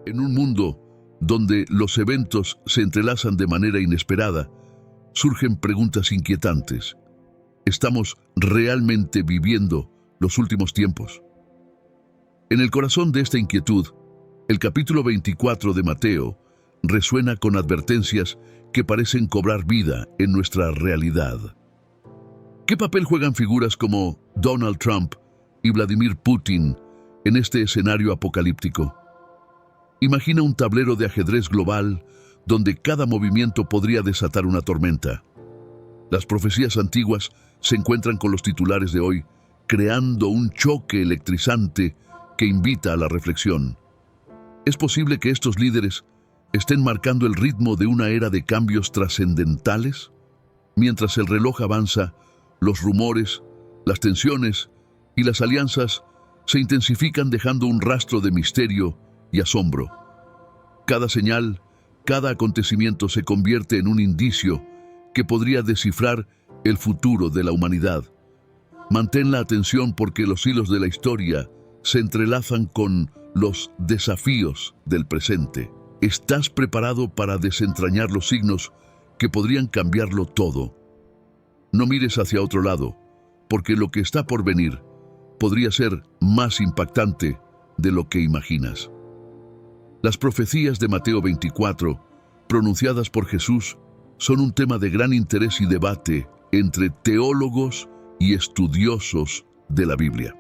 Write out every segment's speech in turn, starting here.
En un mundo donde los eventos se entrelazan de manera inesperada, surgen preguntas inquietantes. ¿Estamos realmente viviendo los últimos tiempos? En el corazón de esta inquietud, el capítulo 24 de Mateo resuena con advertencias que parecen cobrar vida en nuestra realidad. ¿Qué papel juegan figuras como Donald Trump y Vladimir Putin en este escenario apocalíptico? Imagina un tablero de ajedrez global donde cada movimiento podría desatar una tormenta. Las profecías antiguas se encuentran con los titulares de hoy, creando un choque electrizante que invita a la reflexión. ¿Es posible que estos líderes estén marcando el ritmo de una era de cambios trascendentales? Mientras el reloj avanza, los rumores, las tensiones y las alianzas se intensifican, dejando un rastro de misterio y asombro. Cada señal, cada acontecimiento se convierte en un indicio que podría descifrar el futuro de la humanidad. Mantén la atención, porque los hilos de la historia se entrelazan con los desafíos del presente. ¿Estás preparado para desentrañar los signos que podrían cambiarlo todo? No mires hacia otro lado, porque lo que está por venir podría ser más impactante de lo que imaginas. Las profecías de Mateo 24, pronunciadas por Jesús, son un tema de gran interés y debate entre teólogos y estudiosos de la Biblia.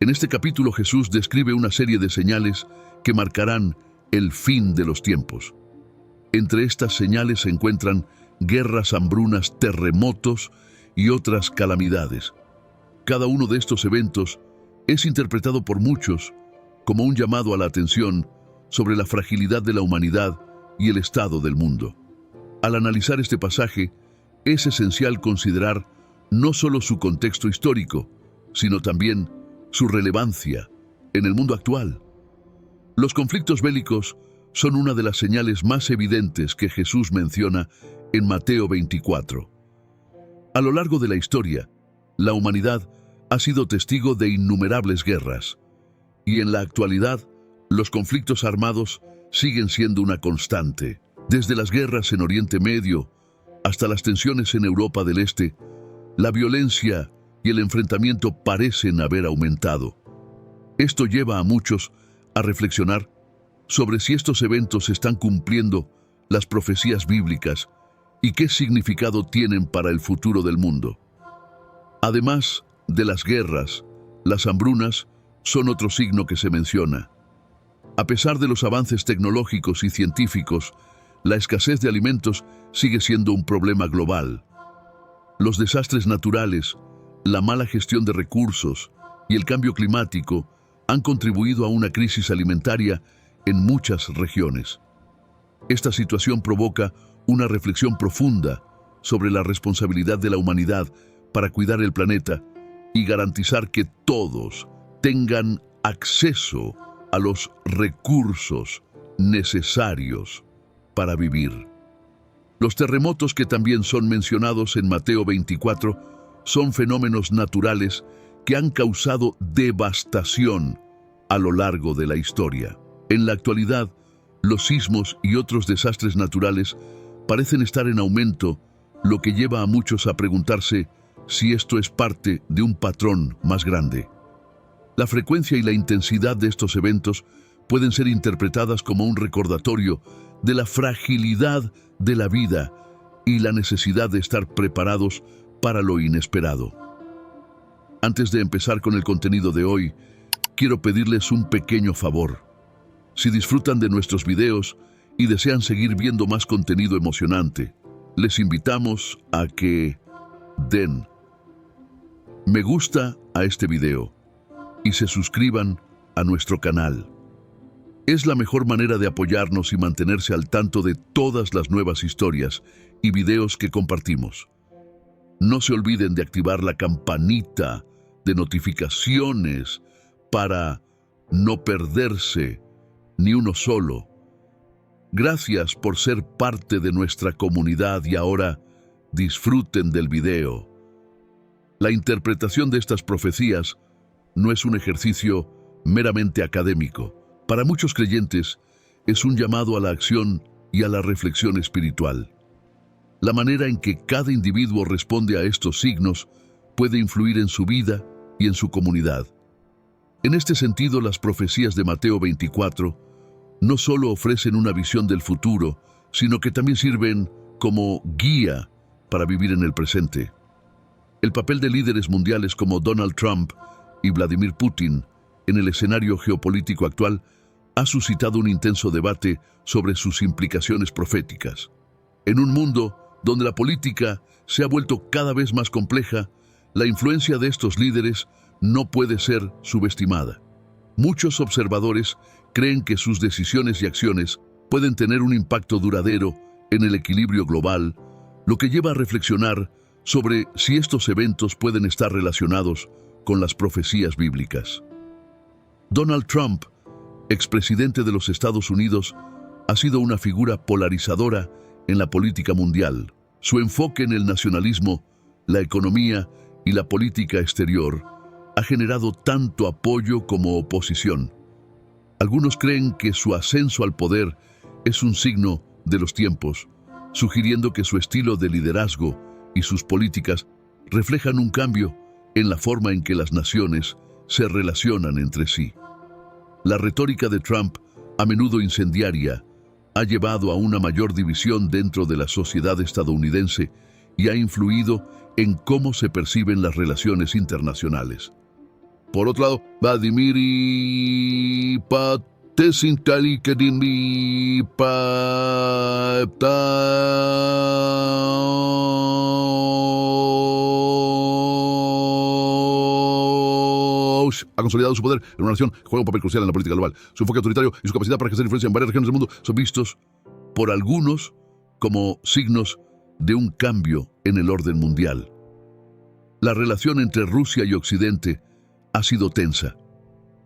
En este capítulo, Jesús describe una serie de señales que marcarán el fin de los tiempos. Entre estas señales se encuentran guerras, hambrunas, terremotos y otras calamidades. Cada uno de estos eventos es interpretado por muchos como un llamado a la atención sobre la fragilidad de la humanidad y el estado del mundo. Al analizar este pasaje, es esencial considerar no solo su contexto histórico, sino también su relevancia en el mundo actual. Los conflictos bélicos son una de las señales más evidentes que Jesús menciona en Mateo 24. A lo largo de la historia, la humanidad ha sido testigo de innumerables guerras, y en la actualidad, los conflictos armados siguen siendo una constante. Desde las guerras en Oriente Medio hasta las tensiones en Europa del Este, la violencia y el enfrentamiento parecen haber aumentado. Esto lleva a muchos a reflexionar sobre si estos eventos están cumpliendo las profecías bíblicas y qué significado tienen para el futuro del mundo. Además de las guerras, las hambrunas son otro signo que se menciona. A pesar de los avances tecnológicos y científicos, la escasez de alimentos sigue siendo un problema global. Los desastres naturales, la mala gestión de recursos y el cambio climático han contribuido a una crisis alimentaria en muchas regiones. Esta situación provoca una reflexión profunda sobre la responsabilidad de la humanidad para cuidar el planeta y garantizar que todos tengan acceso a los recursos necesarios para vivir. Los terremotos, que también son mencionados en Mateo 24, son fenómenos naturales que han causado devastación a lo largo de la historia. En la actualidad, los sismos y otros desastres naturales parecen estar en aumento, lo que lleva a muchos a preguntarse si esto es parte de un patrón más grande. La frecuencia y la intensidad de estos eventos pueden ser interpretadas como un recordatorio de la fragilidad de la vida y la necesidad de estar preparados para lo inesperado. Antes de empezar con el contenido de hoy, quiero pedirles un pequeño favor. Si disfrutan de nuestros videos y desean seguir viendo más contenido emocionante, les invitamos a que den me gusta a este video y se suscriban a nuestro canal. Es la mejor manera de apoyarnos y mantenerse al tanto de todas las nuevas historias y videos que compartimos. No se olviden de activar la campanita de notificaciones para no perderse ni uno solo. Gracias por ser parte de nuestra comunidad y ahora disfruten del video. La interpretación de estas profecías no es un ejercicio meramente académico, Para muchos creyentes, es un llamado a la acción y a la reflexión espiritual. La manera en que cada individuo responde a estos signos puede influir en su vida y en su comunidad. En este sentido, las profecías de Mateo 24 no solo ofrecen una visión del futuro, sino que también sirven como guía para vivir en el presente. El papel de líderes mundiales como Donald Trump y Vladimir Putin en el escenario geopolítico actual ha suscitado un intenso debate sobre sus implicaciones proféticas. En un mundo donde la política se ha vuelto cada vez más compleja, la influencia de estos líderes no puede ser subestimada. Muchos observadores creen que sus decisiones y acciones pueden tener un impacto duradero en el equilibrio global, lo que lleva a reflexionar sobre si estos eventos pueden estar relacionados con las profecías bíblicas. Donald Trump, expresidente de los Estados Unidos, ha sido una figura polarizadora en la política mundial. Su enfoque en el nacionalismo, la economía y la política exterior ha generado tanto apoyo como oposición. Algunos creen que su ascenso al poder es un signo de los tiempos, sugiriendo que su estilo de liderazgo y sus políticas reflejan un cambio en la forma en que las naciones se relacionan entre sí. La retórica de Trump, a menudo incendiaria, ha llevado a una mayor división dentro de la sociedad estadounidense y ha influido en cómo se perciben las relaciones internacionales. Por otro lado, Vladimir ha consolidado su poder en una nación que juega un papel crucial en la política global. Su enfoque autoritario y su capacidad para ejercer influencia en varias regiones del mundo son vistos por algunos como signos de un cambio en el orden mundial. La relación entre Rusia y Occidente ha sido tensa,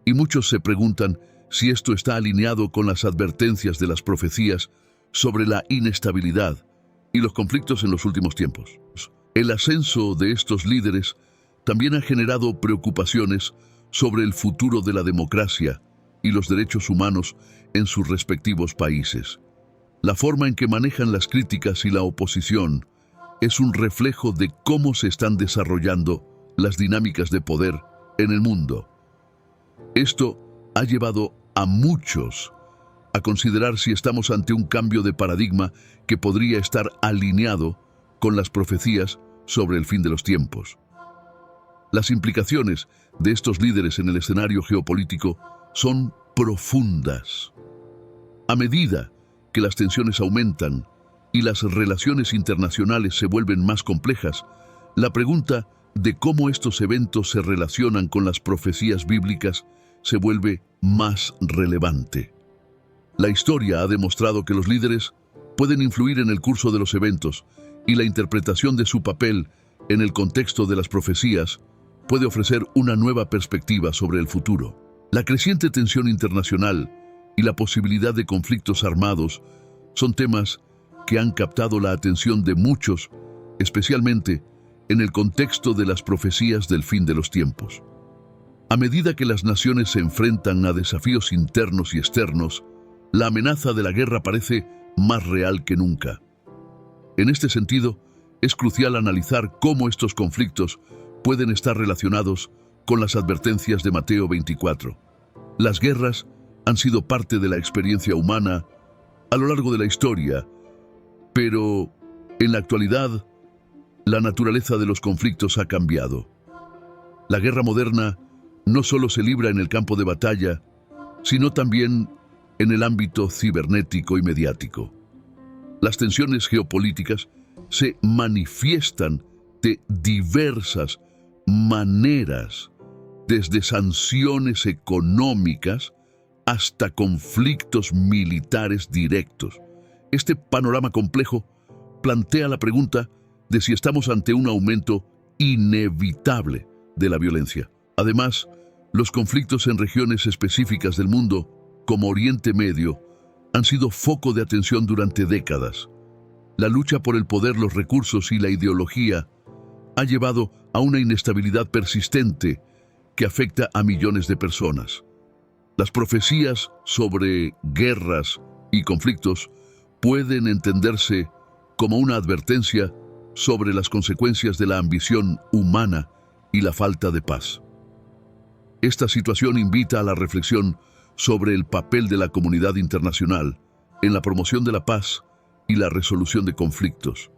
y muchos se preguntan si esto está alineado con las advertencias de las profecías sobre la inestabilidad y los conflictos en los últimos tiempos. El ascenso de estos líderes también ha generado preocupaciones sobre el futuro de la democracia y los derechos humanos en sus respectivos países. La forma en que manejan las críticas y la oposición es un reflejo de cómo se están desarrollando las dinámicas de poder en el mundo. Esto ha llevado a muchos a considerar si estamos ante un cambio de paradigma que podría estar alineado con las profecías sobre el fin de los tiempos. Las implicaciones de estos líderes en el escenario geopolítico son profundas. A medida que las tensiones aumentan y las relaciones internacionales se vuelven más complejas, la pregunta de cómo estos eventos se relacionan con las profecías bíblicas se vuelve más relevante. La historia ha demostrado que los líderes pueden influir en el curso de los eventos y la interpretación de su papel en el contexto de las profecías puede ofrecer una nueva perspectiva sobre el futuro. La creciente tensión internacional y la posibilidad de conflictos armados son temas que han captado la atención de muchos, especialmente en el contexto de las profecías del fin de los tiempos. A medida que las naciones se enfrentan a desafíos internos y externos, la amenaza de la guerra parece más real que nunca. En este sentido, es crucial analizar cómo estos conflictos pueden estar relacionados con las advertencias de Mateo 24. Las guerras han sido parte de la experiencia humana a lo largo de la historia, pero en la actualidad, la naturaleza de los conflictos ha cambiado. La guerra moderna no solo se libra en el campo de batalla, sino también en el ámbito cibernético y mediático. Las tensiones geopolíticas se manifiestan de diversas maneras, desde sanciones económicas hasta conflictos militares directos. Este panorama complejo plantea la pregunta de si estamos ante un aumento inevitable de la violencia. Además, los conflictos en regiones específicas del mundo, como Oriente Medio, han sido foco de atención durante décadas. La lucha por el poder, los recursos y la ideología ha llevado a una inestabilidad persistente que afecta a millones de personas. Las profecías sobre guerras y conflictos pueden entenderse como una advertencia sobre las consecuencias de la ambición humana y la falta de paz. Esta situación invita a la reflexión sobre el papel de la comunidad internacional en la promoción de la paz y la resolución de conflictos.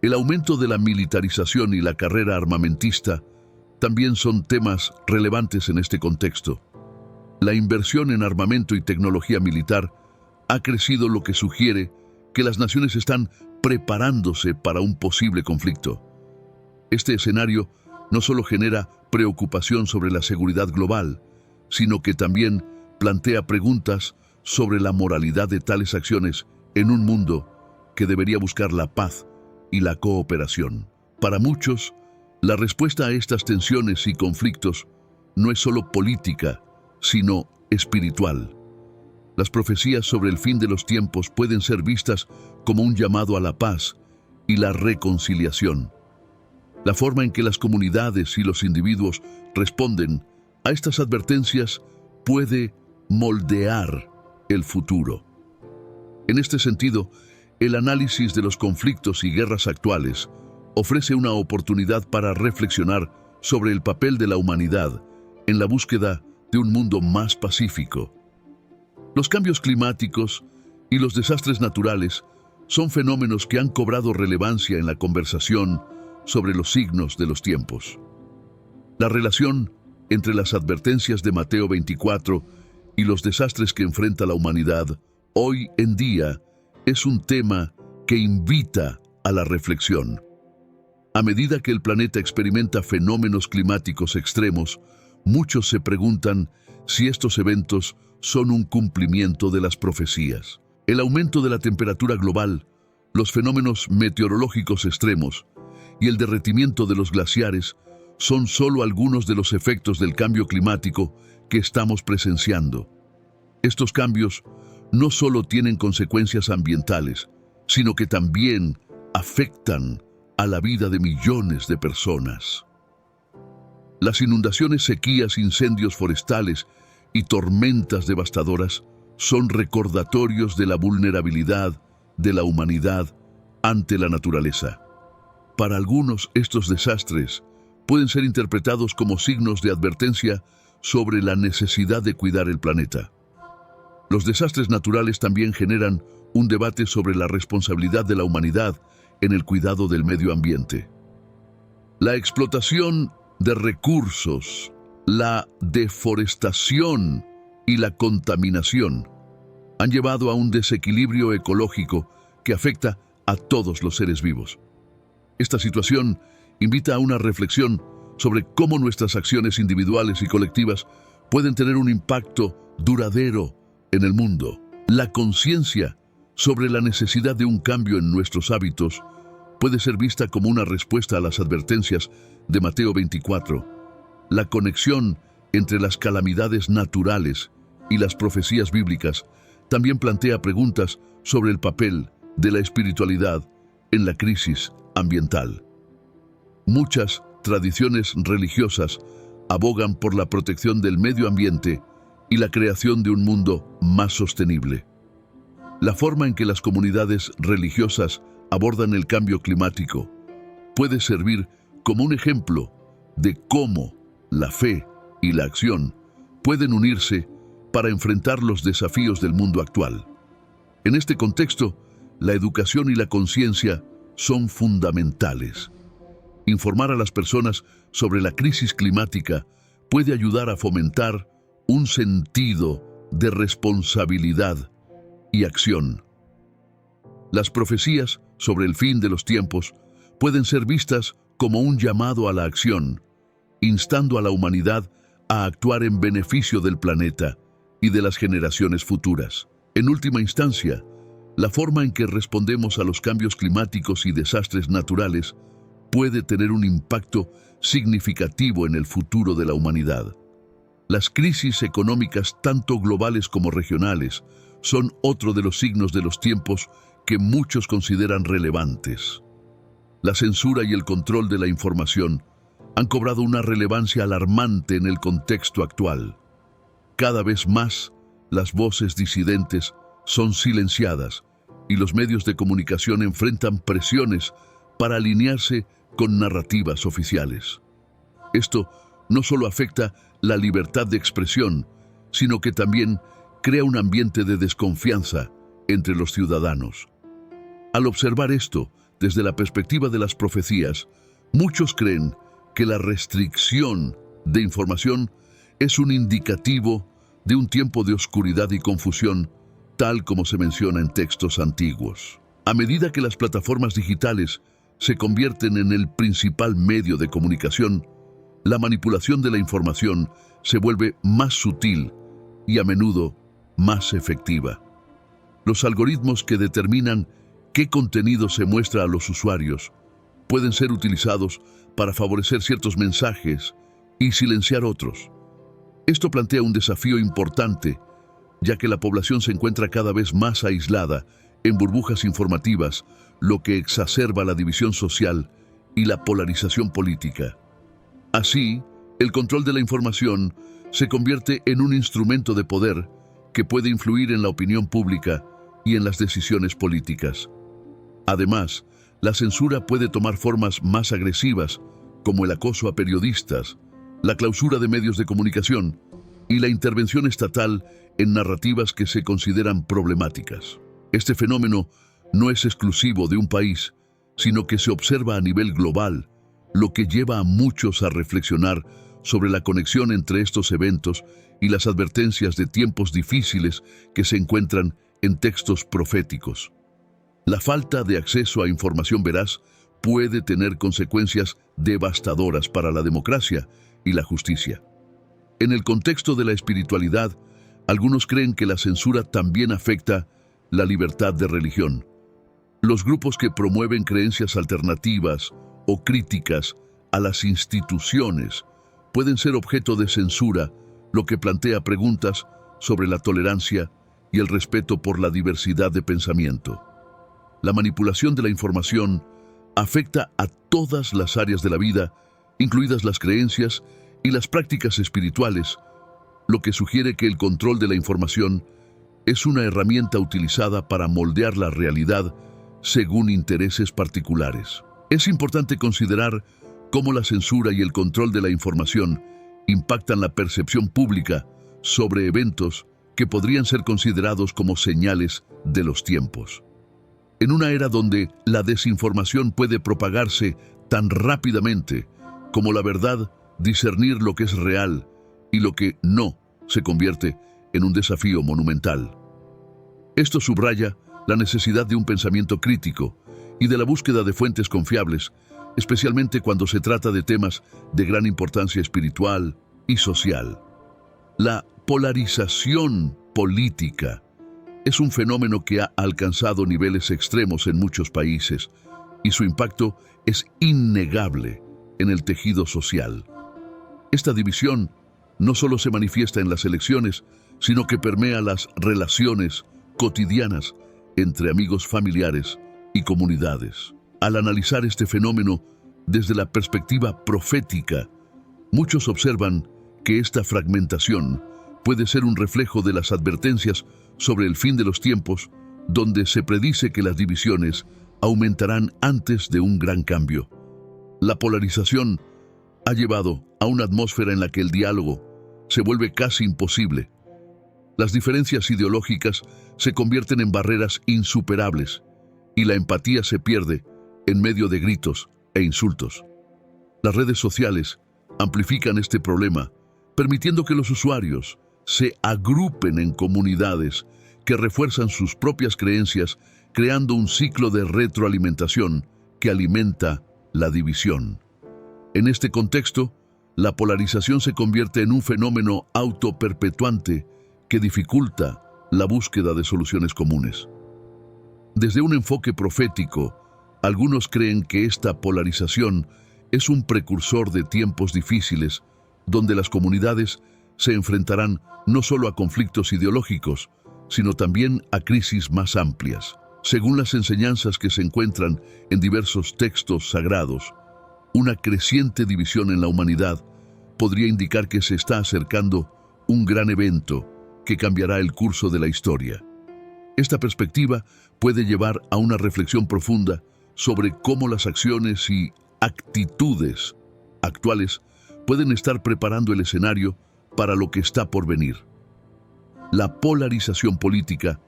El aumento de la militarización y la carrera armamentista también son temas relevantes en este contexto. La inversión en armamento y tecnología militar ha crecido, lo que sugiere que las naciones están preparándose para un posible conflicto. Este escenario no solo genera preocupación sobre la seguridad global, sino que también plantea preguntas sobre la moralidad de tales acciones en un mundo que debería buscar la paz y la cooperación. Para muchos, la respuesta a estas tensiones y conflictos no es solo política, sino espiritual. Las profecías sobre el fin de los tiempos pueden ser vistas como un llamado a la paz y la reconciliación. La forma en que las comunidades y los individuos responden a estas advertencias puede moldear el futuro. En este sentido, el análisis de los conflictos y guerras actuales ofrece una oportunidad para reflexionar sobre el papel de la humanidad en la búsqueda de un mundo más pacífico. Los cambios climáticos y los desastres naturales son fenómenos que han cobrado relevancia en la conversación sobre los signos de los tiempos. La relación entre las advertencias de Mateo 24 y los desastres que enfrenta la humanidad hoy en día es un tema que invita a la reflexión. A medida que el planeta experimenta fenómenos climáticos extremos, muchos se preguntan si estos eventos son un cumplimiento de las profecías. El aumento de la temperatura global, los fenómenos meteorológicos extremos y el derretimiento de los glaciares son solo algunos de los efectos del cambio climático que estamos presenciando. Estos cambios no solo tienen consecuencias ambientales, sino que también afectan a la vida de millones de personas. Las inundaciones, sequías, incendios forestales y tormentas devastadoras son recordatorios de la vulnerabilidad de la humanidad ante la naturaleza. Para algunos, estos desastres pueden ser interpretados como signos de advertencia sobre la necesidad de cuidar el planeta. Los desastres naturales también generan un debate sobre la responsabilidad de la humanidad en el cuidado del medio ambiente. La explotación de recursos, la deforestación y la contaminación han llevado a un desequilibrio ecológico que afecta a todos los seres vivos. Esta situación invita a una reflexión sobre cómo nuestras acciones individuales y colectivas pueden tener un impacto duradero en el mundo. La conciencia sobre la necesidad de un cambio en nuestros hábitos puede ser vista como una respuesta a las advertencias de Mateo 24. La conexión entre las calamidades naturales y las profecías bíblicas también plantea preguntas sobre el papel de la espiritualidad en la crisis ambiental. Muchas tradiciones religiosas abogan por la protección del medio ambiente y la creación de un mundo más sostenible. La forma en que las comunidades religiosas abordan el cambio climático puede servir como un ejemplo de cómo la fe y la acción pueden unirse para enfrentar los desafíos del mundo actual. En este contexto, la educación y la conciencia son fundamentales. Informar a las personas sobre la crisis climática puede ayudar a fomentar un sentido de responsabilidad y acción. Las profecías sobre el fin de los tiempos pueden ser vistas como un llamado a la acción, instando a la humanidad a actuar en beneficio del planeta y de las generaciones futuras. En última instancia, la forma en que respondemos a los cambios climáticos y desastres naturales puede tener un impacto significativo en el futuro de la humanidad. Las crisis económicas, tanto globales como regionales, son otro de los signos de los tiempos que muchos consideran relevantes. La censura y el control de la información han cobrado una relevancia alarmante en el contexto actual. Cada vez más, las voces disidentes son silenciadas y los medios de comunicación enfrentan presiones para alinearse con narrativas oficiales. Esto no solo afecta la libertad de expresión, sino que también crea un ambiente de desconfianza entre los ciudadanos. Al observar esto desde la perspectiva de las profecías, muchos creen que la restricción de información es un indicativo de un tiempo de oscuridad y confusión, tal como se menciona en textos antiguos. A medida que las plataformas digitales se convierten en el principal medio de comunicación, la manipulación de la información se vuelve más sutil y a menudo más efectiva. Los algoritmos que determinan qué contenido se muestra a los usuarios pueden ser utilizados para favorecer ciertos mensajes y silenciar otros. Esto plantea un desafío importante, ya que la población se encuentra cada vez más aislada en burbujas informativas, lo que exacerba la división social y la polarización política. Así, el control de la información se convierte en un instrumento de poder que puede influir en la opinión pública y en las decisiones políticas. Además, la censura puede tomar formas más agresivas, como el acoso a periodistas, la clausura de medios de comunicación y la intervención estatal en narrativas que se consideran problemáticas. Este fenómeno no es exclusivo de un país, sino que se observa a nivel global, lo que lleva a muchos a reflexionar sobre la conexión entre estos eventos y las advertencias de tiempos difíciles que se encuentran en textos proféticos. La falta de acceso a información veraz puede tener consecuencias devastadoras para la democracia y la justicia. En el contexto de la espiritualidad, algunos creen que la censura también afecta la libertad de religión. Los grupos que promueven creencias alternativas o críticas a las instituciones pueden ser objeto de censura, lo que plantea preguntas sobre la tolerancia y el respeto por la diversidad de pensamiento. La manipulación de la información afecta a todas las áreas de la vida, incluidas las creencias y las prácticas espirituales, lo que sugiere que el control de la información es una herramienta utilizada para moldear la realidad según intereses particulares. Es importante considerar cómo la censura y el control de la información impactan la percepción pública sobre eventos que podrían ser considerados como señales de los tiempos. En una era donde la desinformación puede propagarse tan rápidamente como la verdad, discernir lo que es real y lo que no se convierte en un desafío monumental. Esto subraya la necesidad de un pensamiento crítico y de la búsqueda de fuentes confiables, especialmente cuando se trata de temas de gran importancia espiritual y social. La polarización política es un fenómeno que ha alcanzado niveles extremos en muchos países y su impacto es innegable en el tejido social. Esta división no solo se manifiesta en las elecciones, sino que permea las relaciones cotidianas entre amigos, familiares y comunidades. Al analizar este fenómeno desde la perspectiva profética, muchos observan que esta fragmentación puede ser un reflejo de las advertencias sobre el fin de los tiempos, donde se predice que las divisiones aumentarán antes de un gran cambio. La polarización ha llevado a una atmósfera en la que el diálogo se vuelve casi imposible. Las diferencias ideológicas se convierten en barreras insuperables y la empatía se pierde en medio de gritos e insultos. Las redes sociales amplifican este problema, permitiendo que los usuarios se agrupen en comunidades que refuerzan sus propias creencias, creando un ciclo de retroalimentación que alimenta la división. En este contexto, la polarización se convierte en un fenómeno autoperpetuante que dificulta la búsqueda de soluciones comunes. Desde un enfoque profético, algunos creen que esta polarización es un precursor de tiempos difíciles, donde las comunidades se enfrentarán no solo a conflictos ideológicos, sino también a crisis más amplias. Según las enseñanzas que se encuentran en diversos textos sagrados, una creciente división en la humanidad podría indicar que se está acercando un gran evento que cambiará el curso de la historia. Esta perspectiva puede llevar a una reflexión profunda sobre cómo las acciones y actitudes actuales pueden estar preparando el escenario para lo que está por venir. La polarización política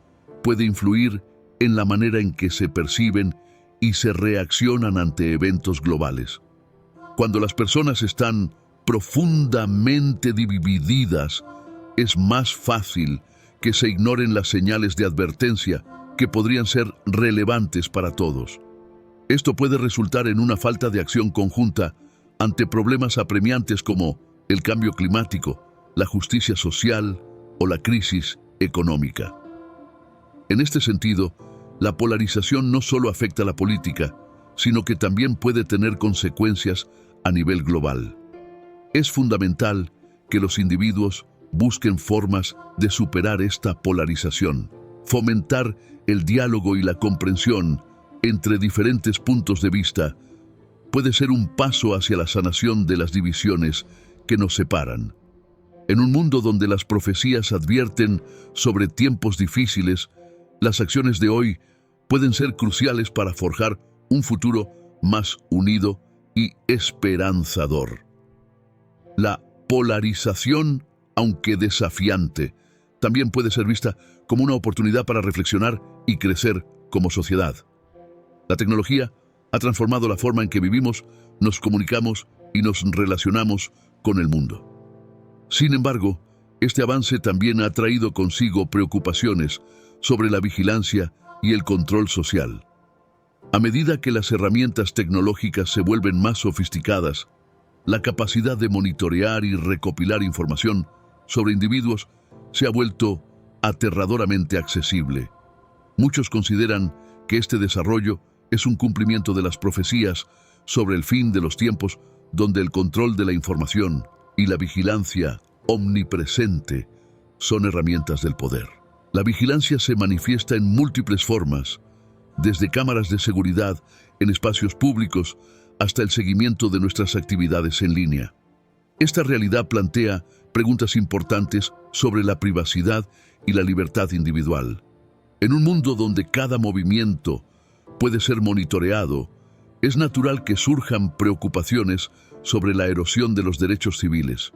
puede influir en la manera en que se perciben y se reaccionan ante eventos globales. Cuando las personas están profundamente divididas, es más fácil que se ignoren las señales de advertencia que podrían ser relevantes para todos. Esto puede resultar en una falta de acción conjunta ante problemas apremiantes como el cambio climático, la justicia social o la crisis económica. En este sentido, la polarización no solo afecta a la política, sino que también puede tener consecuencias a nivel global. Es fundamental que los individuos busquen formas de superar esta polarización, fomentar el diálogo y la comprensión entre diferentes puntos de vista puede ser un paso hacia la sanación de las divisiones que nos separan. En un mundo donde las profecías advierten sobre tiempos difíciles, las acciones de hoy pueden ser cruciales para forjar un futuro más unido y esperanzador. La polarización, aunque desafiante, también puede ser vista como una oportunidad para reflexionar y crecer como sociedad. La tecnología ha transformado la forma en que vivimos, nos comunicamos y nos relacionamos con el mundo. Sin embargo, este avance también ha traído consigo preocupaciones sobre la vigilancia y el control social. A medida que las herramientas tecnológicas se vuelven más sofisticadas, la capacidad de monitorear y recopilar información sobre individuos se ha vuelto aterradoramente accesible. Muchos consideran que este desarrollo es un cumplimiento de las profecías sobre el fin de los tiempos, donde el control de la información y la vigilancia omnipresente son herramientas del poder. La vigilancia se manifiesta en múltiples formas, desde cámaras de seguridad en espacios públicos hasta el seguimiento de nuestras actividades en línea. Esta realidad plantea preguntas importantes sobre la privacidad y la libertad individual. En un mundo donde cada movimiento puede ser monitoreado, es natural que surjan preocupaciones sobre la erosión de los derechos civiles.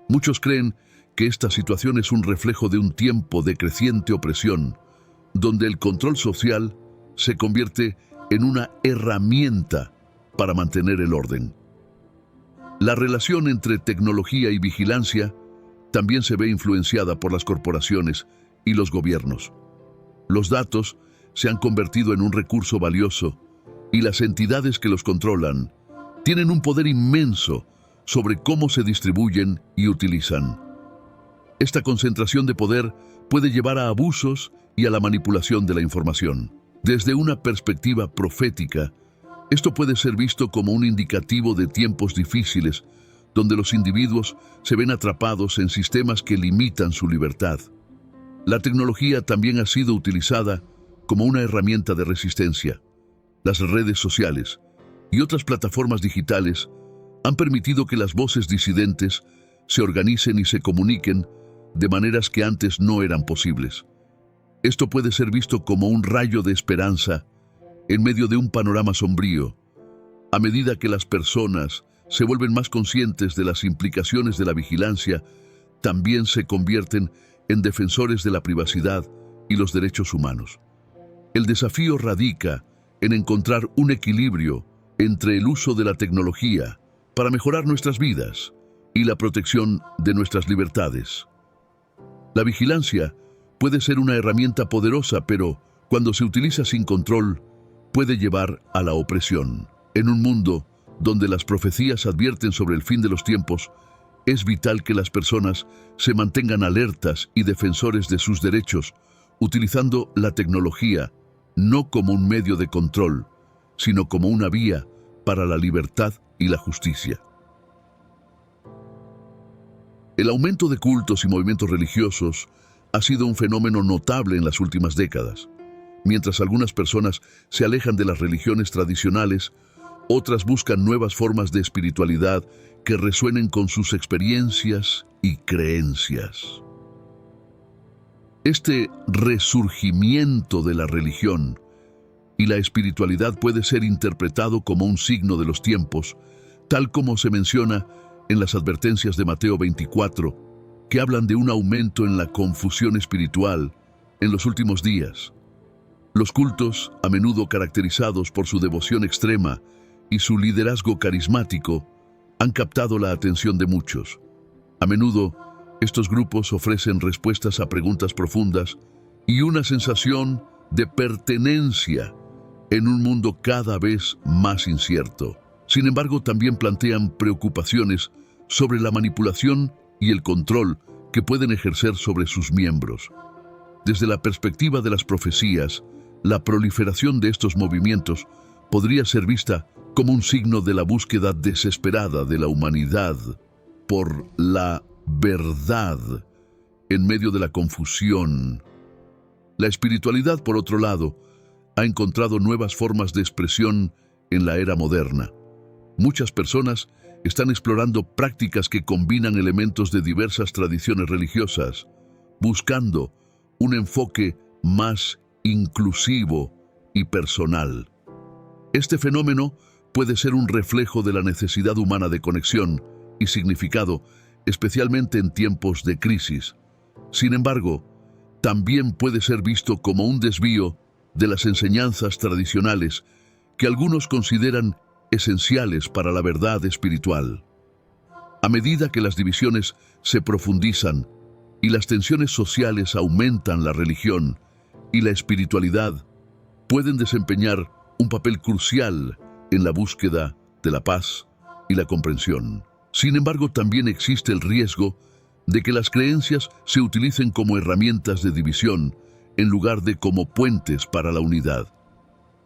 Muchos creen que esta situación es un reflejo de un tiempo de creciente opresión, donde el control social se convierte en una herramienta para mantener el orden. La relación entre tecnología y vigilancia también se ve influenciada por las corporaciones y los gobiernos. Los datos se han convertido en un recurso valioso y las entidades que los controlan tienen un poder inmenso sobre cómo se distribuyen y utilizan. Esta concentración de poder puede llevar a abusos y a la manipulación de la información. Desde una perspectiva profética, esto puede ser visto como un indicativo de tiempos difíciles, donde los individuos se ven atrapados en sistemas que limitan su libertad. La tecnología también ha sido utilizada como una herramienta de resistencia. Las redes sociales y otras plataformas digitales han permitido que las voces disidentes se organicen y se comuniquen de maneras que antes no eran posibles. Esto puede ser visto como un rayo de esperanza en medio de un panorama sombrío. A medida que las personas se vuelven más conscientes de las implicaciones de la vigilancia, también se convierten en defensores de la privacidad y los derechos humanos. El desafío radica en encontrar un equilibrio entre el uso de la tecnología para mejorar nuestras vidas y la protección de nuestras libertades. La vigilancia puede ser una herramienta poderosa, pero cuando se utiliza sin control, puede llevar a la opresión. En un mundo donde las profecías advierten sobre el fin de los tiempos, es vital que las personas se mantengan alertas y defensores de sus derechos, utilizando la tecnología no como un medio de control, sino como una vía para la libertad y la justicia. El aumento de cultos y movimientos religiosos ha sido un fenómeno notable en las últimas décadas. Mientras algunas personas se alejan de las religiones tradicionales, otras buscan nuevas formas de espiritualidad que resuenen con sus experiencias y creencias. Este resurgimiento de la religión y la espiritualidad puede ser interpretado como un signo de los tiempos, tal como se menciona en las advertencias de Mateo 24, que hablan de un aumento en la confusión espiritual en los últimos días. Los cultos, a menudo caracterizados por su devoción extrema y su liderazgo carismático, han captado la atención de muchos. A menudo, estos grupos ofrecen respuestas a preguntas profundas y una sensación de pertenencia en un mundo cada vez más incierto. Sin embargo, también plantean preocupaciones sobre la manipulación y el control que pueden ejercer sobre sus miembros. Desde la perspectiva de las profecías, la proliferación de estos movimientos podría ser vista como un signo de la búsqueda desesperada de la humanidad por la verdad en medio de la confusión. La espiritualidad, por otro lado, ha encontrado nuevas formas de expresión en la era moderna. Muchas personas están explorando prácticas que combinan elementos de diversas tradiciones religiosas, buscando un enfoque más inclusivo y personal. Este fenómeno puede ser un reflejo de la necesidad humana de conexión y significado, especialmente en tiempos de crisis. Sin embargo, también puede ser visto como un desvío de las enseñanzas tradicionales que algunos consideran esenciales para la verdad espiritual. A medida que las divisiones se profundizan y las tensiones sociales aumentan, la religión y la espiritualidad pueden desempeñar un papel crucial en la búsqueda de la paz y la comprensión. Sin embargo, también existe el riesgo de que las creencias se utilicen como herramientas de división en lugar de como puentes para la unidad.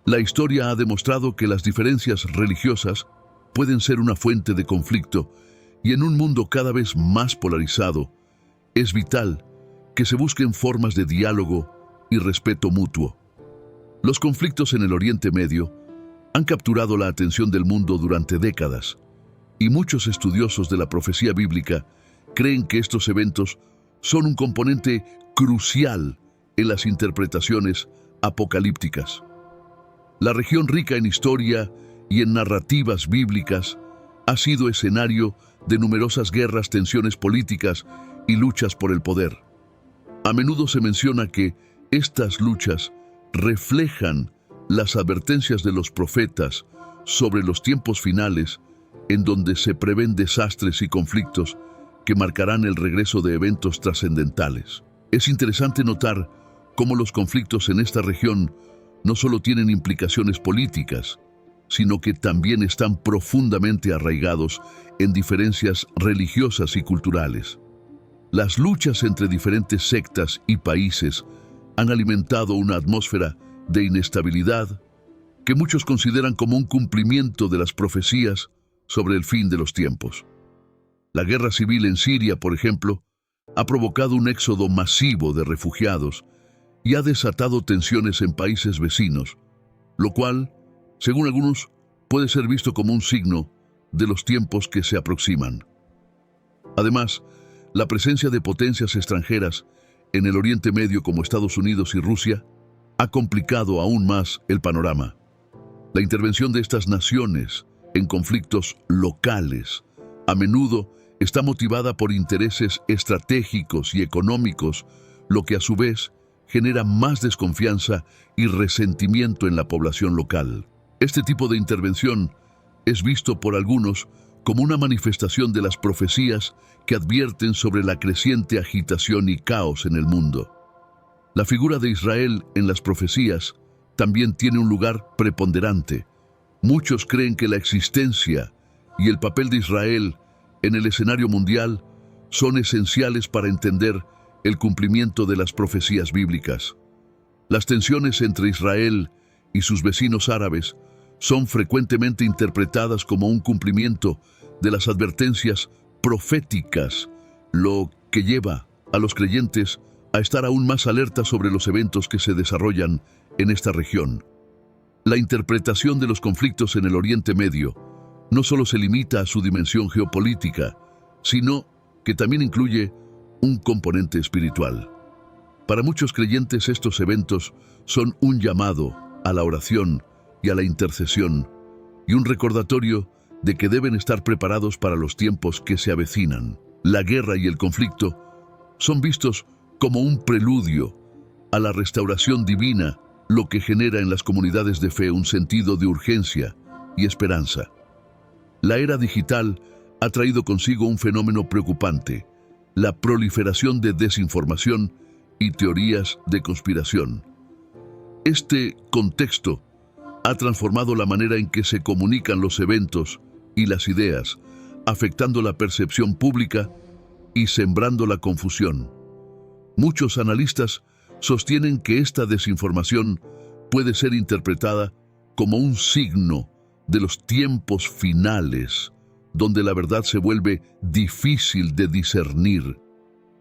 La historia ha demostrado que las diferencias religiosas pueden ser una fuente de conflicto, y en un mundo cada vez más polarizado, es vital que se busquen formas de diálogo y respeto mutuo. Los conflictos en el Oriente Medio han capturado la atención del mundo durante décadas, y muchos estudiosos de la profecía bíblica creen que estos eventos son un componente crucial en las interpretaciones apocalípticas. La región, rica en historia y en narrativas bíblicas, ha sido escenario de numerosas guerras, tensiones políticas y luchas por el poder. A menudo se menciona que estas luchas reflejan las advertencias de los profetas sobre los tiempos finales, en donde se prevén desastres y conflictos que marcarán el regreso de eventos trascendentales. Es interesante notar cómo los conflictos en esta región no solo tienen implicaciones políticas, sino que también están profundamente arraigados en diferencias religiosas y culturales. Las luchas entre diferentes sectas y países han alimentado una atmósfera de inestabilidad que muchos consideran como un cumplimiento de las profecías sobre el fin de los tiempos. La guerra civil en Siria, por ejemplo, ha provocado un éxodo masivo de refugiados y ha desatado tensiones en países vecinos, lo cual, según algunos, puede ser visto como un signo de los tiempos que se aproximan. Además, la presencia de potencias extranjeras en el Oriente Medio como Estados Unidos y Rusia ha complicado aún más el panorama. La intervención de estas naciones en conflictos locales a menudo está motivada por intereses estratégicos y económicos, lo que a su vez genera más desconfianza y resentimiento en la población local. Este tipo de intervención es visto por algunos como una manifestación de las profecías que advierten sobre la creciente agitación y caos en el mundo. La figura de Israel en las profecías también tiene un lugar preponderante. Muchos creen que la existencia y el papel de Israel en el escenario mundial son esenciales para entender el cumplimiento de las profecías bíblicas. Las tensiones entre Israel y sus vecinos árabes son frecuentemente interpretadas como un cumplimiento de las advertencias proféticas, lo que lleva a los creyentes a estar aún más alerta sobre los eventos que se desarrollan en esta región. La interpretación de los conflictos en el Oriente Medio no solo se limita a su dimensión geopolítica, sino que también incluye un componente espiritual. Para muchos creyentes estos eventos son un llamado a la oración y a la intercesión y un recordatorio de que deben estar preparados para los tiempos que se avecinan. La guerra y el conflicto son vistos como un preludio a la restauración divina, lo que genera en las comunidades de fe un sentido de urgencia y esperanza. La era digital ha traído consigo un fenómeno preocupante: la proliferación de desinformación y teorías de conspiración. Este contexto ha transformado la manera en que se comunican los eventos y las ideas, afectando la percepción pública y sembrando la confusión. Muchos analistas sostienen que esta desinformación puede ser interpretada como un signo de los tiempos finales, donde la verdad se vuelve difícil de discernir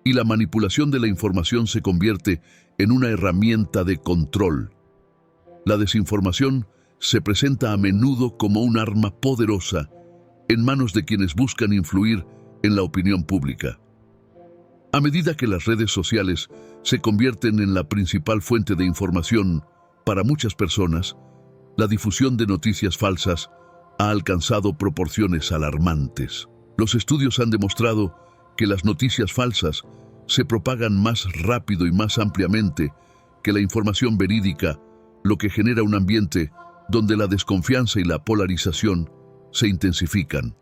y la manipulación de la información se convierte en una herramienta de control. La desinformación se presenta a menudo como un arma poderosa en manos de quienes buscan influir en la opinión pública. A medida que las redes sociales se convierten en la principal fuente de información para muchas personas, la difusión de noticias falsas ha alcanzado proporciones alarmantes. Los estudios han demostrado que las noticias falsas se propagan más rápido y más ampliamente que la información verídica, lo que genera un ambiente donde la desconfianza y la polarización se intensifican.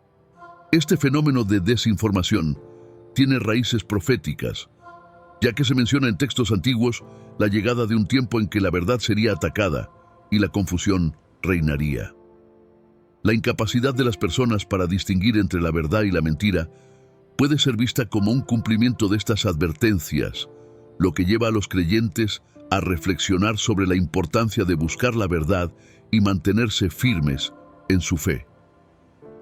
Este fenómeno de desinformación tiene raíces proféticas, ya que se menciona en textos antiguos la llegada de un tiempo en que la verdad sería atacada y la confusión reinaría. La incapacidad de las personas para distinguir entre la verdad y la mentira puede ser vista como un cumplimiento de estas advertencias, lo que lleva a los creyentes a reflexionar sobre la importancia de buscar la verdad y mantenerse firmes en su fe.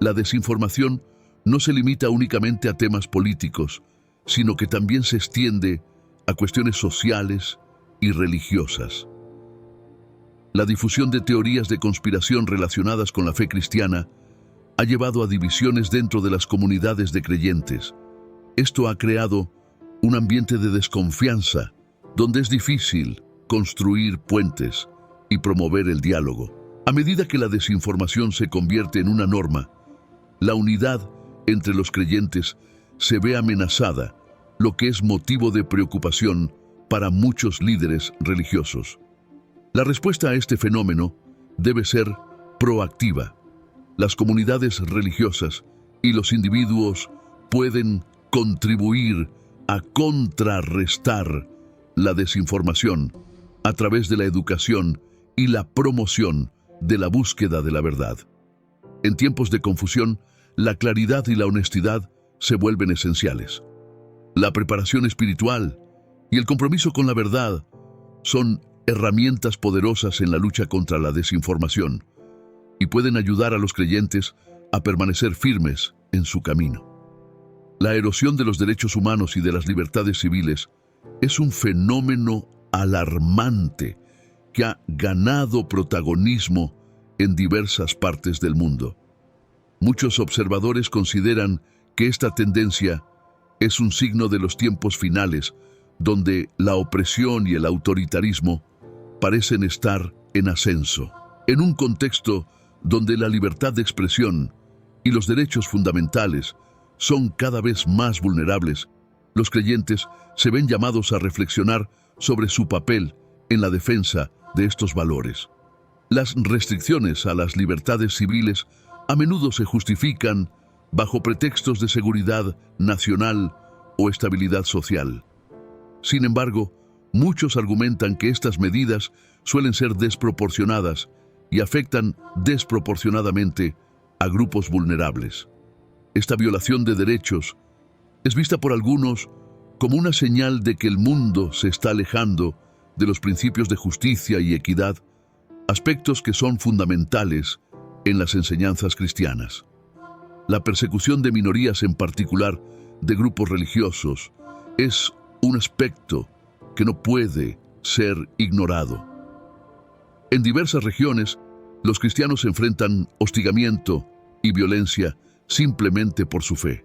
La desinformación no se limita únicamente a temas políticos, sino que también se extiende a cuestiones sociales y religiosas. La difusión de teorías de conspiración relacionadas con la fe cristiana ha llevado a divisiones dentro de las comunidades de creyentes. Esto ha creado un ambiente de desconfianza, donde es difícil construir puentes y promover el diálogo. A medida que la desinformación se convierte en una norma, la unidad entre los creyentes se ve amenazada, lo que es motivo de preocupación para muchos líderes religiosos. La respuesta a este fenómeno debe ser proactiva. Las comunidades religiosas y los individuos pueden contribuir a contrarrestar la desinformación a través de la educación y la promoción de la búsqueda de la verdad. En tiempos de confusión, la claridad y la honestidad se vuelven esenciales. La preparación espiritual y el compromiso con la verdad son herramientas poderosas en la lucha contra la desinformación y pueden ayudar a los creyentes a permanecer firmes en su camino. La erosión de los derechos humanos y de las libertades civiles es un fenómeno alarmante que ha ganado protagonismo en diversas partes del mundo. Muchos observadores consideran que esta tendencia es un signo de los tiempos finales, donde la opresión y el autoritarismo parecen estar en ascenso. En un contexto donde la libertad de expresión y los derechos fundamentales son cada vez más vulnerables, los creyentes se ven llamados a reflexionar sobre su papel en la defensa de estos valores. Las restricciones a las libertades civiles a menudo se justifican bajo pretextos de seguridad nacional o estabilidad social. Sin embargo, muchos argumentan que estas medidas suelen ser desproporcionadas y afectan desproporcionadamente a grupos vulnerables. Esta violación de derechos es vista por algunos como una señal de que el mundo se está alejando de los principios de justicia y equidad, aspectos que son fundamentales en las enseñanzas cristianas. La persecución de minorías, en particular de grupos religiosos, es un aspecto que no puede ser ignorado. En diversas regiones, los cristianos enfrentan hostigamiento y violencia simplemente por su fe.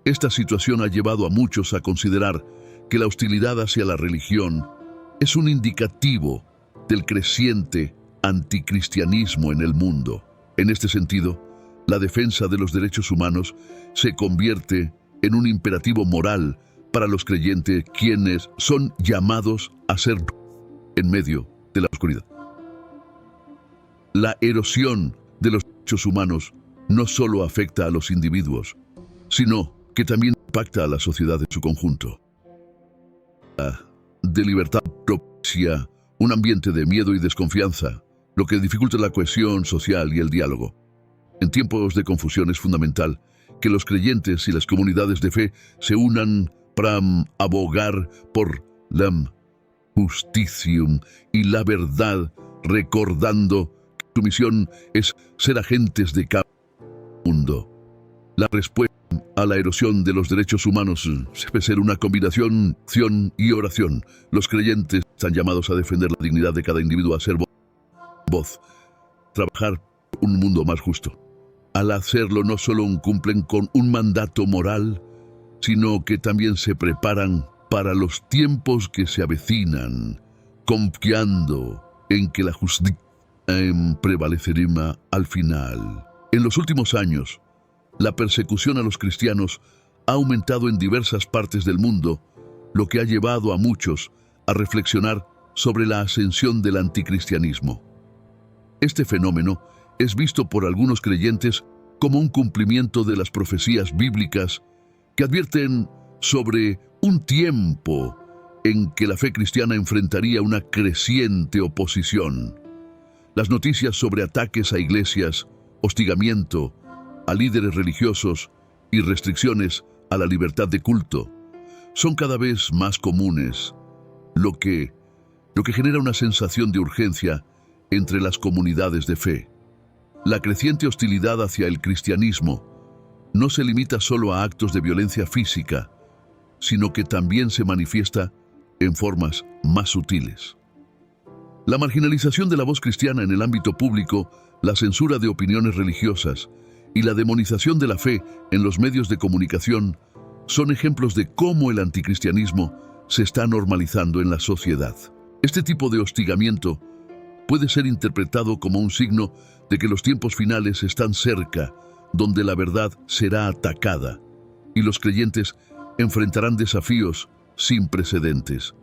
Esta situación ha llevado a muchos a considerar que la hostilidad hacia la religión es un indicativo del creciente anticristianismo en el mundo. En este sentido, la defensa de los derechos humanos se convierte en un imperativo moral para los creyentes, quienes son llamados a ser en medio de la oscuridad. La erosión de los derechos humanos no solo afecta a los individuos, sino que también impacta a la sociedad en su conjunto. De libertad propicia un ambiente de miedo y desconfianza, lo que dificulta la cohesión social y el diálogo. En tiempos de confusión es fundamental que los creyentes y las comunidades de fe se unan para abogar por la justicia y la verdad, recordando que su misión es ser agentes de cambio en el mundo. La respuesta a la erosión de los derechos humanos debe ser una combinación de acción y oración. Los creyentes están llamados a defender la dignidad de cada individuo, a ser voz, trabajar por un mundo más justo. Al hacerlo, no solo cumplen con un mandato moral, sino que también se preparan para los tiempos que se avecinan, confiando en que la justicia prevalecerá al final. En los últimos años, la persecución a los cristianos ha aumentado en diversas partes del mundo, lo que ha llevado a muchos a reflexionar sobre la ascensión del anticristianismo. Este fenómeno es visto por algunos creyentes como un cumplimiento de las profecías bíblicas que advierten sobre un tiempo en que la fe cristiana enfrentaría una creciente oposición. Las noticias sobre ataques a iglesias, hostigamiento a líderes religiosos y restricciones a la libertad de culto son cada vez más comunes, lo que genera una sensación de urgencia entre las comunidades de fe. La creciente hostilidad hacia el cristianismo no se limita solo a actos de violencia física, sino que también se manifiesta en formas más sutiles. La marginalización de la voz cristiana en el ámbito público, la censura de opiniones religiosas y la demonización de la fe en los medios de comunicación son ejemplos de cómo el anticristianismo se está normalizando en la sociedad. Este tipo de hostigamiento puede ser interpretado como un signo de que los tiempos finales están cerca, donde la verdad será atacada y los creyentes enfrentarán desafíos sin precedentes.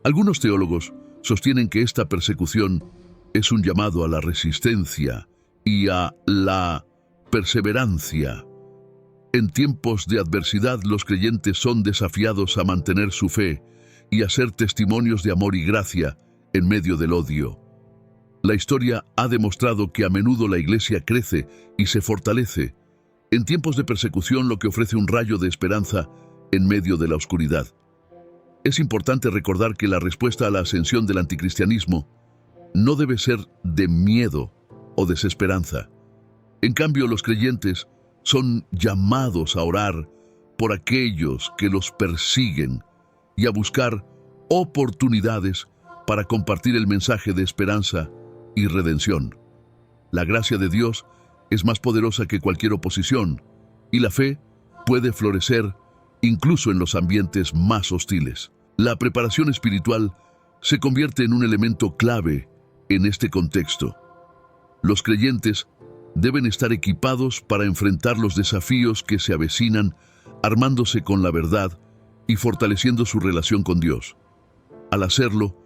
Algunos teólogos sostienen que esta persecución es un llamado a la resistencia y a la perseverancia. En tiempos de adversidad, los creyentes son desafiados a mantener su fe y a ser testimonios de amor y gracia en medio del odio. La historia ha demostrado que a menudo la iglesia crece y se fortalece en tiempos de persecución, lo que ofrece un rayo de esperanza en medio de la oscuridad. Es importante recordar que la respuesta a la ascensión del anticristianismo no debe ser de miedo o desesperanza. En cambio, los creyentes son llamados a orar por aquellos que los persiguen y a buscar oportunidades para compartir el mensaje de esperanza y redención. La gracia de Dios es más poderosa que cualquier oposición y la fe puede florecer incluso en los ambientes más hostiles. La preparación espiritual se convierte en un elemento clave en este contexto. Los creyentes deben estar equipados para enfrentar los desafíos que se avecinan, armándose con la verdad y fortaleciendo su relación con Dios. Al hacerlo,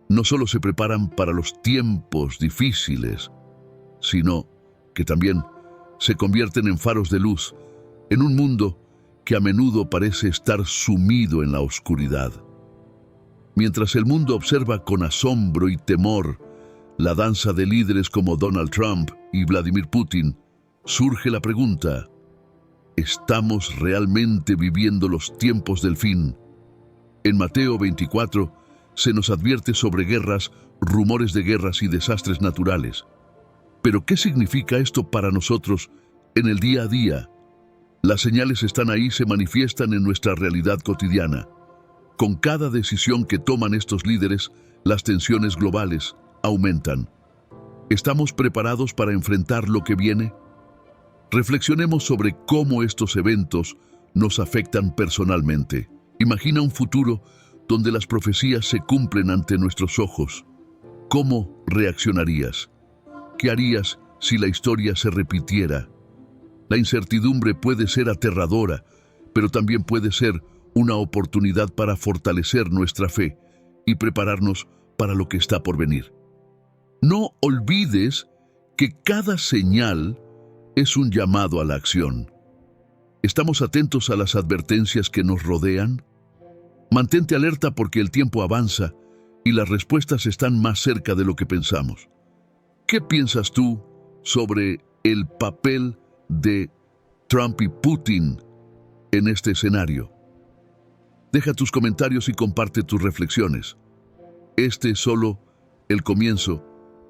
no solo se preparan para los tiempos difíciles, sino que también se convierten en faros de luz en un mundo que a menudo parece estar sumido en la oscuridad. Mientras el mundo observa con asombro y temor la danza de líderes como Donald Trump y Vladimir Putin, surge la pregunta: ¿estamos realmente viviendo los tiempos del fin? En Mateo 24 se nos advierte sobre guerras, rumores de guerras y desastres naturales. Pero ¿qué significa esto para nosotros en el día a día? Las señales están ahí, se manifiestan en nuestra realidad cotidiana. Con cada decisión que toman estos líderes, las tensiones globales aumentan. ¿Estamos preparados para enfrentar lo que viene? Reflexionemos sobre cómo estos eventos nos afectan personalmente. Imagina un futuro donde las profecías se cumplen ante nuestros ojos. ¿Cómo reaccionarías? ¿Qué harías si la historia se repitiera? La incertidumbre puede ser aterradora, pero también puede ser una oportunidad para fortalecer nuestra fe y prepararnos para lo que está por venir. No olvides que cada señal es un llamado a la acción. ¿Estamos atentos a las advertencias que nos rodean? Mantente alerta porque el tiempo avanza y las respuestas están más cerca de lo que pensamos. ¿Qué piensas tú sobre el papel de Trump y Putin en este escenario? Deja tus comentarios y comparte tus reflexiones. Este es solo el comienzo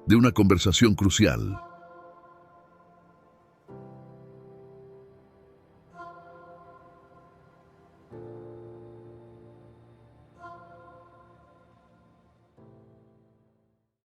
de una conversación crucial.